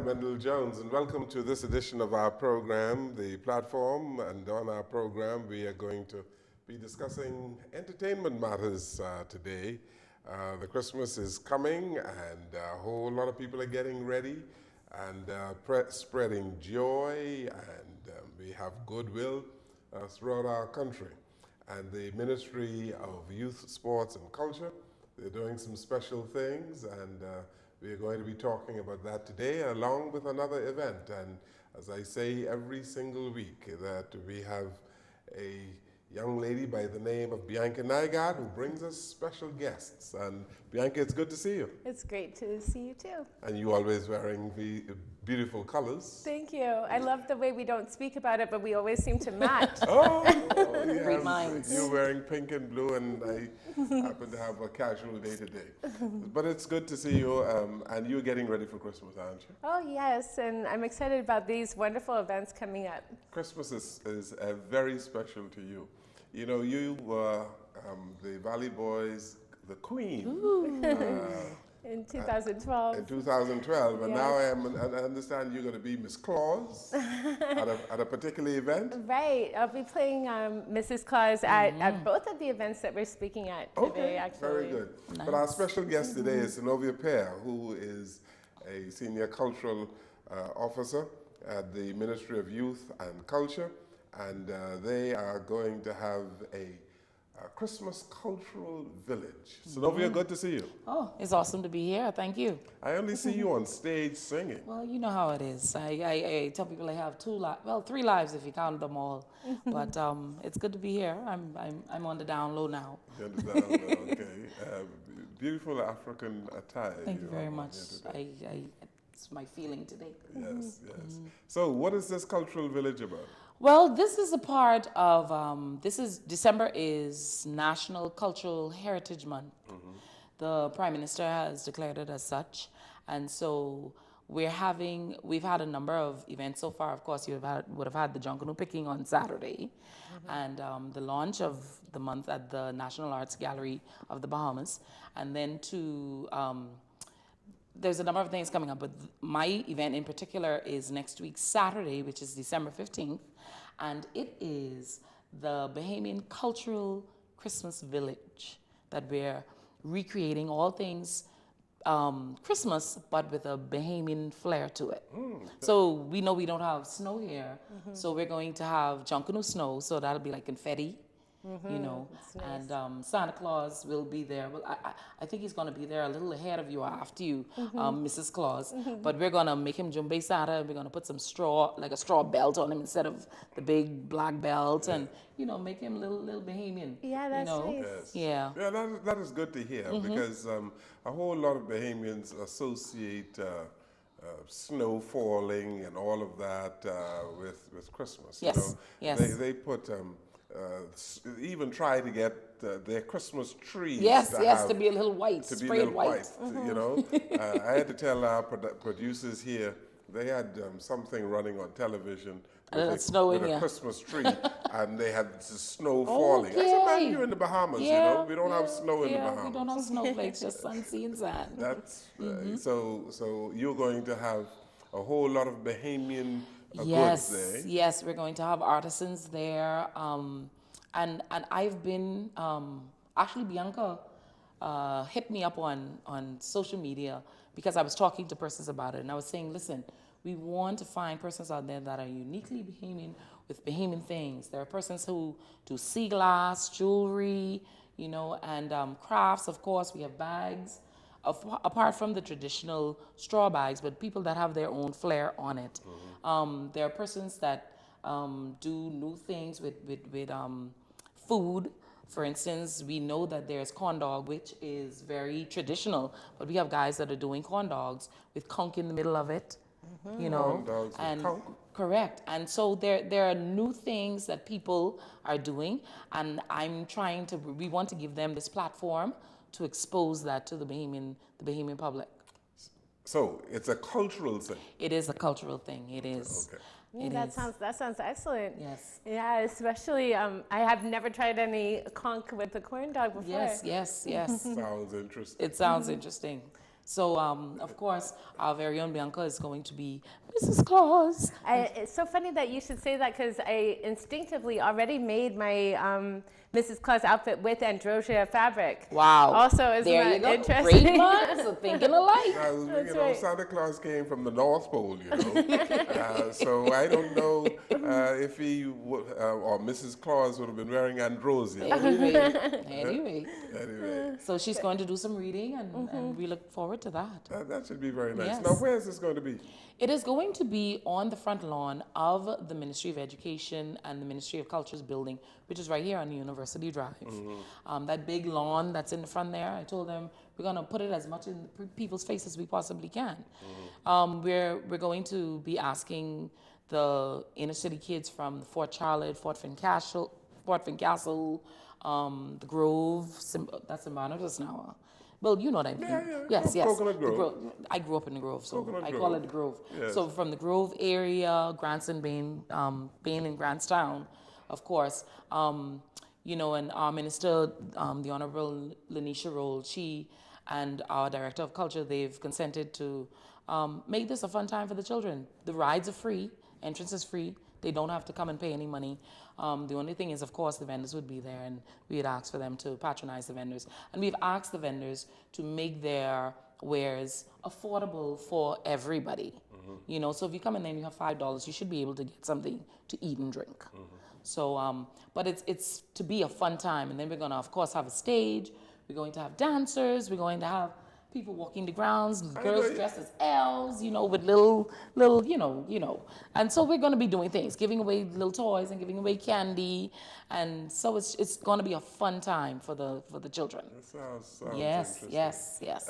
Mendel Jones, and welcome to this edition of our program, The Platform. And on our program, we are going to be discussing entertainment matters today. The Christmas is coming, and a whole lot of people are getting ready and spreading joy, and we have goodwill throughout our country. And the Ministry of Youth, Sports and Culture, they're doing some special things, and we are going to be talking about that today along with another event. And as I say every single week, that we have a young lady by the name of Bianca Nygard who brings us special guests. And Bianca, it's good to see you. It's great to see you too. And you always wearing the beautiful colors. Thank you. I love the way we don't speak about it, but we always seem to match. Oh, Great yes. minds. You're wearing pink and blue, and I happen to have a casual day today. But it's good to see you, and you're getting ready for Christmas, aren't you? Oh yes, and I'm excited about these wonderful events coming up. Christmas is very special to you. You know, you were the Valley Boys, the queen. In 2012. In 2012, and Yes. now I understand you're going to be Miss Claus at a particular event. Right, I'll be playing Mrs. Claus at both of the events that we're speaking at today, Okay, actually. very good. Nice. But our special guest today is NoviePierre, who is a senior cultural officer at the Ministry of Youth and Culture, and they are going to have a Christmas cultural village. So Novia, good to see you. Oh, it's awesome to be here. Thank you. I only see you on stage singing. Well, you know how it is. I tell people I have three lives if you count them all. But it's good to be here. I'm on the down low now. You understand? Okay. Beautiful African attire. Thank you very have on much. here today. It's my feeling today. Yes, yes. So what is this cultural village about? Well, this is a part of, December is National Cultural Heritage Month. The Prime Minister has declared it as such. And so we've had a number of events so far. Of course, you would have had the Junkanoo picking on Saturday, and the launch of the month at the National Arts Gallery of the Bahamas. And then there's a number of things coming up, but my event in particular is next week, Saturday, which is December 15th, and it is the Bahamian Cultural Christmas Village that we're recreating all things Christmas, but with a Bahamian flair to it. So we know we don't have snow here, so we're going to have Junkanoo snow, so that'll be like confetti. You know, nice. And Santa Claus will be there. Well, I think he's going to be there a little ahead of you or after you, Mrs. Claus. But we're going to make him Jumbe Santa, and we're going to put some straw, like a straw belt on him instead of the big black belt, and, you know, make him little Bahamian. Yeah, that's you know? nice. Yes. Yeah. Yeah, that is good to hear, because a whole lot of Bahamians associate snow falling and all of that with Christmas. Yes, You know? yes. They put even try to get their Christmas trees. To be a little white, to be a sprayed little white. You know, I had to tell our producers here, they had something running on television with a Christmas tree, and they had the snow falling. I said, man, you're in the Bahamas, you know. We don't have snow in the Bahamas. We don't have snowflakes, just sun, sea, and sand. That's so you're going to have a whole lot of Bahamian Yes, goods there. yes, we're going to have artisans there, and I've been actually Bianca hit me up on social media because I was talking to persons about it, and I was saying, listen, we want to find persons out there that are uniquely Bahamian with Bahamian things. There are persons who do sea glass, jewelry, you know, and crafts. Of course, we have bags. Apart from the traditional straw bags, but people that have their own flair on it. There are persons that do new things with food. For instance, we know that there's corn dog, which is very traditional, but we have guys that are doing corn dogs with conch in the middle of it, you know. Corn dogs with conch? Correct. And so there are new things that people are doing, and we want to give them this platform to expose that to the Bahamian public. So it's a cultural thing. It is a cultural thing. It is. Okay. It That is. sounds excellent. Yes. Yeah, especially I have never tried any conch with a corn dog before. Yes. Sounds interesting. It sounds interesting. So, of course, our very own Bianca is going to be Mrs. Claus. It's so funny that you should say that because I instinctively already made my Mrs. Claus outfit with androsia fabric. Wow. Also, isn't there that you go. interesting? Great minds are thinking alike. You know, right. Santa Claus came from the North Pole, you know. So I don't know if he would, or Mrs. Claus would have been wearing androsia. Anyway. Anyway, So she's going to do some reading, and we look forward to that. that should be very nice. Yes. Now, where is this going to be? It is going to be on the front lawn of the Ministry of Education and the Ministry of Culture's building, which is right here on University Drive. That big lawn that's in the front there, I told them we're going to put it as much in people's face as we possibly can. We're going to be asking the inner city kids from Fort Charlotte, Fort Fincastle, the Grove, that's in Barnabas now. Well, you know what I mean. Yes. Coconut The Grove. I grew up in the Grove, so Coconut I Grove. call it the Grove. Yes. So from the Grove area, Grandson, Bain and Grantstown, of course. You know, and our minister, the Honorable Lanisha Roll, she and our Director of Culture, they've consented to make this a fun time for the children. The rides are free, entrance is free. They don't have to come and pay any money. The only thing is, of course, the vendors would be there, and we had asked for them to patronize the vendors. And we've asked the vendors to make their wares affordable for everybody. You know, so if you come in there and you have $5, you should be able to get something to eat and drink. So, but it's to be a fun time. And then we're going to, of course, have a stage. We're going to have dancers. We're going to have people walking the grounds, girls dressed as elves, you know, with little, you know. And so we're going to be doing things, giving away little toys and giving away candy. And so it's going to be a fun time for the children. That sounds Yes, interesting. yes.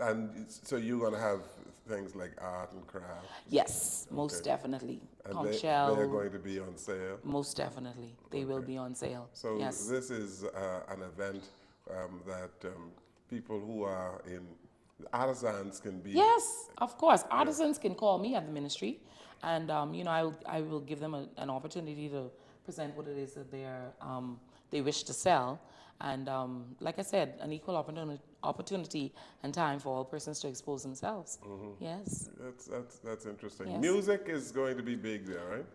And so you're going to have things like art and craft. Yes, most definitely. And Conch they're shell, going to be on sale. most definitely. They will be on sale. So yes. this is an event that people who are in artisans can be. Yes, of course. Artisans can call me at the ministry, and you know, I will give them an opportunity to present what it is that they wish to sell, and like I said, an equal opportunity and time for all persons to expose themselves. Yes. That's interesting. Yes. Music is going to be big there, right?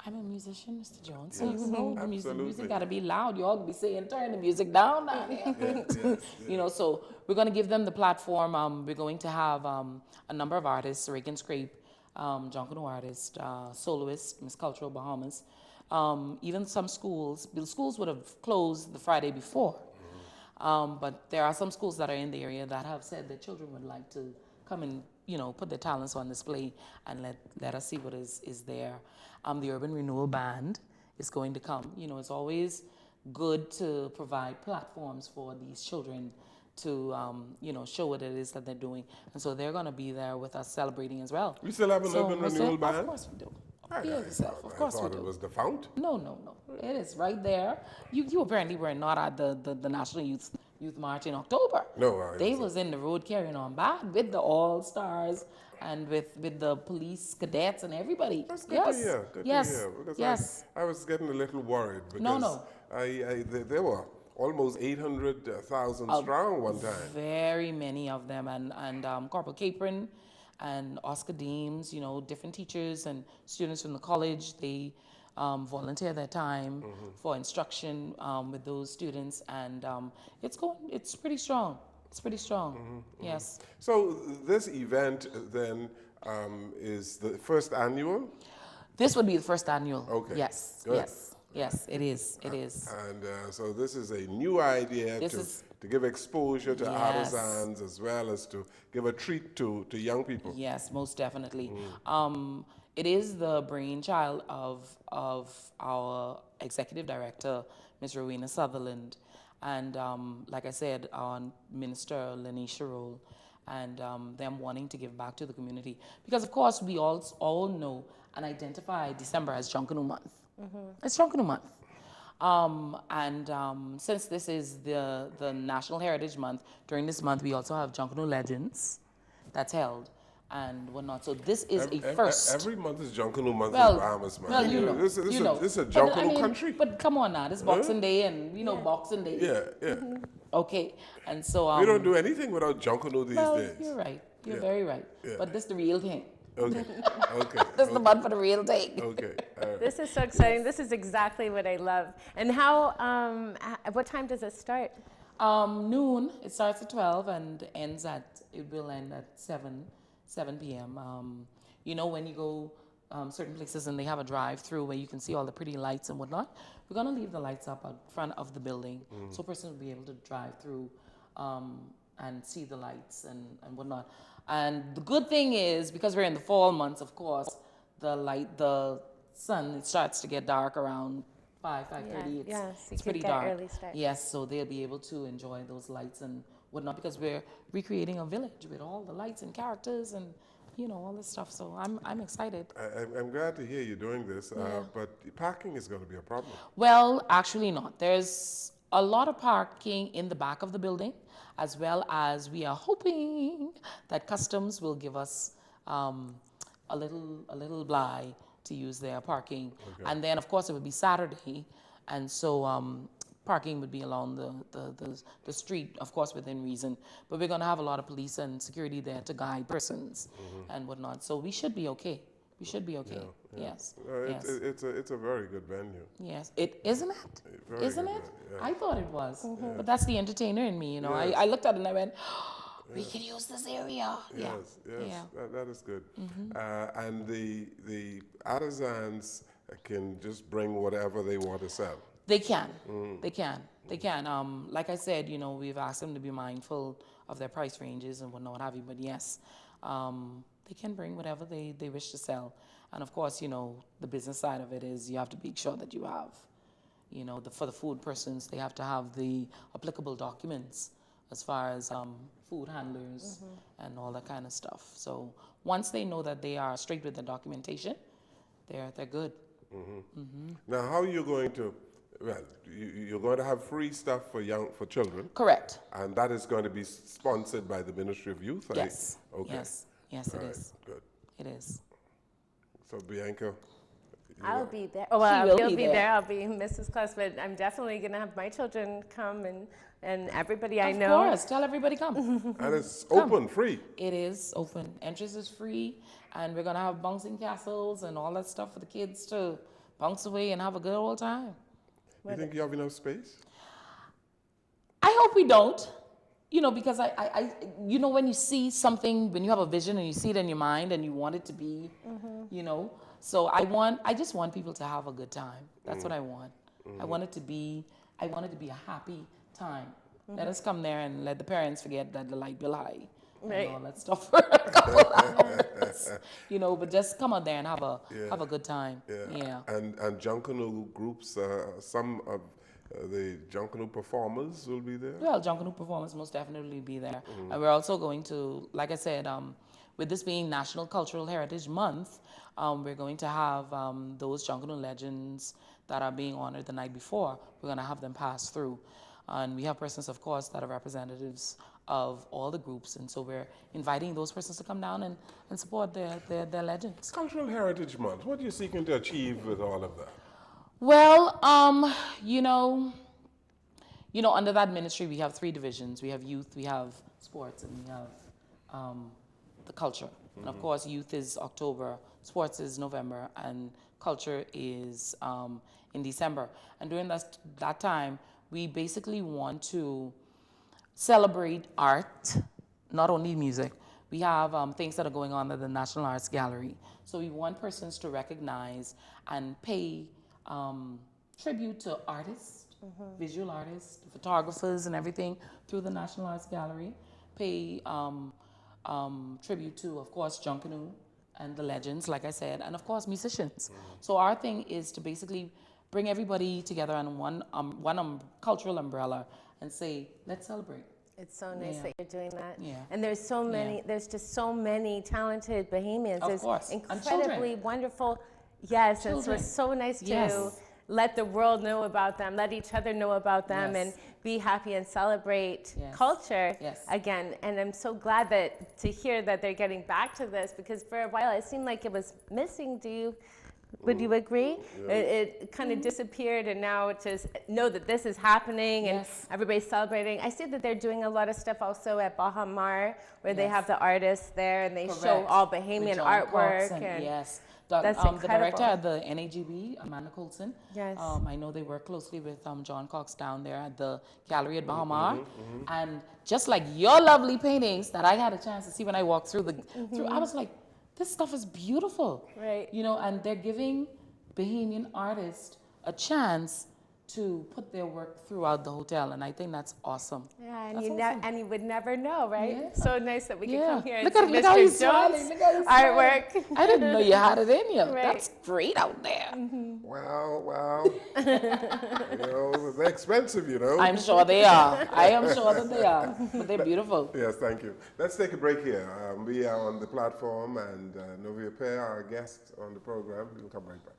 I'm a musician, Mr. Jones, so you Yes, know the absolutely. music got to be loud. You all be saying, turn the music down here. Yes. You know, so we're going to give them the platform. We're going to have a number of artists, Rake and Scrape, John Canoe artist, soloist, Miss Cultural Bahamas, even some schools. The schools would have closed the Friday before, but there are some schools that are in the area that have said that children would like to come and, you know, put their talents on display and let us see what is there. The Urban Renewal Band is going to come. You know, it's always good to provide platforms for these children to, you know, show what it is that they're doing. And so they're going to be there with us celebrating as well. We still have an Urban most Renewal Of Band? course we do. Behave yourself. Of course I we thought do. it was defunct. No. It is right there. You apparently were not at the National Youth March in October. No, They was in the road carrying on bad with the All-Stars and with the police cadets and everybody. That's good yes. to hear. Good yes. to hear. Because yes. I was getting a little worried because No. There were almost 800,000 strong one time. Very many of them, and Corporal Capron and Oscar Deems, you know, different teachers and students from the college, they volunteer their time for instruction with those students, and it's pretty strong. It's pretty strong. Yes. So this event then is the first annual? This would be the first annual. Okay. Yes. Good. Yes, it is. It is. And so this is a new idea to give exposure to Yes. artisans as well as to give a treat to young people. Yes, most definitely. It is the brainchild of our executive director, Ms. Rowena Sutherland, and like I said, our Minister Lanisha Roll, and them wanting to give back to the community. Because of course we all know and identify December as John Canoe Month. It's John Canoe Month. Since this is the National Heritage Month, during this month we also have John Canoe Legends that's held and whatnot. So this is a first. Every month is John Canoe Month Well, in Bahamas, man. well, you know, This you know. is a John But, I Canoe mean, country. But come on now, this Boxing Day and, you know, Boxing Day. Yeah. Okay, and so We don't do anything without Junkanoo these well, days. you're right. You're Yeah. very right. Yeah. But this is the real thing. Okay. Okay. This is the one for the real thing. Okay. All right. This is so exciting. This is exactly what I love. And how, what time does it start? Noon. It starts at 12 and it will end at 7 p.m. You know, when you go certain places and they have a drive-through where you can see all the pretty lights and whatnot, we're going to leave the lights up out front of the building so a person will be able to drive through and see the lights and whatnot. And the good thing is, because we're in the fall months, of course, the sun, it starts to get dark around 5:30. Yes, you It's could pretty get dark. early start. Yes, so they'll be able to enjoy those lights and whatnot because we're recreating a village with all the lights and characters and all this stuff. So I'm excited. I'm glad to hear you're doing this, but parking is going to be a problem. Well, actually not. There's a lot of parking in the back of the building, as well as we are hoping that customs will give us a little bly to use their parking. Okay. And then, of course, it would be Saturday, and so parking would be along the street, of course, within reason. But we're going to have a lot of police and security there to guide persons and whatnot. So we should be okay. We should be okay. Yes. Yes. It's a very good venue. Yes, isn't it? Very Isn't good, it? yeah. I thought it was, but that's the entertainer in me. I looked at it and I went, we can use this area. Yes, Yeah. that is good. And the artisans can just bring whatever they want to sell. They can. They can. They can. Like I said, we've asked them to be mindful of their price ranges and whatnot, what have you. But yes, they can bring whatever they wish to sell. And of course, the business side of it is you have to make sure that you have, for the food persons, they have to have the applicable documents as far as food handlers and all that kind of stuff. So once they know that they are straight with the documentation, they're good. Now, how are you going to? Well, you're going to have free stuff for children, Correct. and that is going to be sponsored by the Ministry of Youth. Yes. Okay. Yes, it All right, is. good. It is. So Bianca, I'll be there. Oh, well, will he'll be be there. there. I'll be Mrs. Claus, but I'm definitely going to have my children come and everybody I Of know. course, tell everybody come. and it's open, free. It is open. Entrance is free, and we're gonna have bouncing castles and all that stuff for the kids to bounce away and have a good old time. You think you have enough space? I hope we don't, because I when you see something, when you have a vision and you see it in your mind and you want it to be, so I just want people to have a good time. That's what I want. I want it to be a happy time. Let us come there and let the parents forget that the light bill high Right. and all that stuff for a couple hours. But just come out there and have a good time. Yeah. And Junkanoo groups, some of the Junkanoo performers will be there. Well, Junkanoo performers most definitely be there. And we're also going to, like I said, with this being National Cultural Heritage Month, we're going to have those Junkanoo legends that are being honored the night before. We're going to have them pass through. And we have persons, of course, that are representatives of all the groups. And so we're inviting those persons to come down and support their legends. Cultural Heritage Month, what are you seeking to achieve with all of that? Well, under that ministry, we have 3 divisions. We have youth, we have sports, and we have the culture. And of course, youth is October, sports is November, and culture is in December. And during that time, we basically want to celebrate art, not only music. We have things that are going on at the National Arts Gallery. So we want persons to recognize and pay tribute to artists, visual artists, photographers and everything through the National Arts Gallery. Pay tribute to, of course, Junkanoo and the legends, like I said, and of course, musicians. So our thing is to basically bring everybody together on one cultural umbrella and say, let's celebrate. It's so nice Yeah. that you're doing that. Yeah. And there's just so many talented Bahamians. Of It's course. And incredibly children. wonderful. Yes, and so Children. it's so nice to Yes. let the world know about them, let each other know about them, Yes. and be happy and celebrate Yes. culture Yes. again. And I'm so glad to hear that they're getting back to this, because for a while it seemed like it was missing. Would you agree? It kind of disappeared, and now it's just know that this is happening, and Yes. everybody's celebrating. I see that they're doing a lot of stuff also at Baha Mar, where they have the artists there, and they show Correct. all With Bahamian John artwork. Cox And yes. that's The director incredible. at the NAGB, Amanda Colson. Yes. I know they work closely with John Cox down there at the gallery at Bahamar. And just like your lovely paintings that I had a chance to see when I walked through I was like, this stuff is beautiful. Right. You know, and they're giving Bahamian artists a chance to put their work throughout the hotel, and I think that's awesome. yeah, and That's you awesome. and you would never know, right? Yeah. So nice that we could come here and Look see at how he's Mr. smiling. Jones' Look how he's smiling. artwork. I didn't know you had it in you. Right. That's great out there. Well, you know, they're expensive, you know. I'm sure they are. I am sure that they are. But they're beautiful. Yes, thank you. Let's take a break here. We are on the platform, and NoviePierre, our guest on the program, will come right back.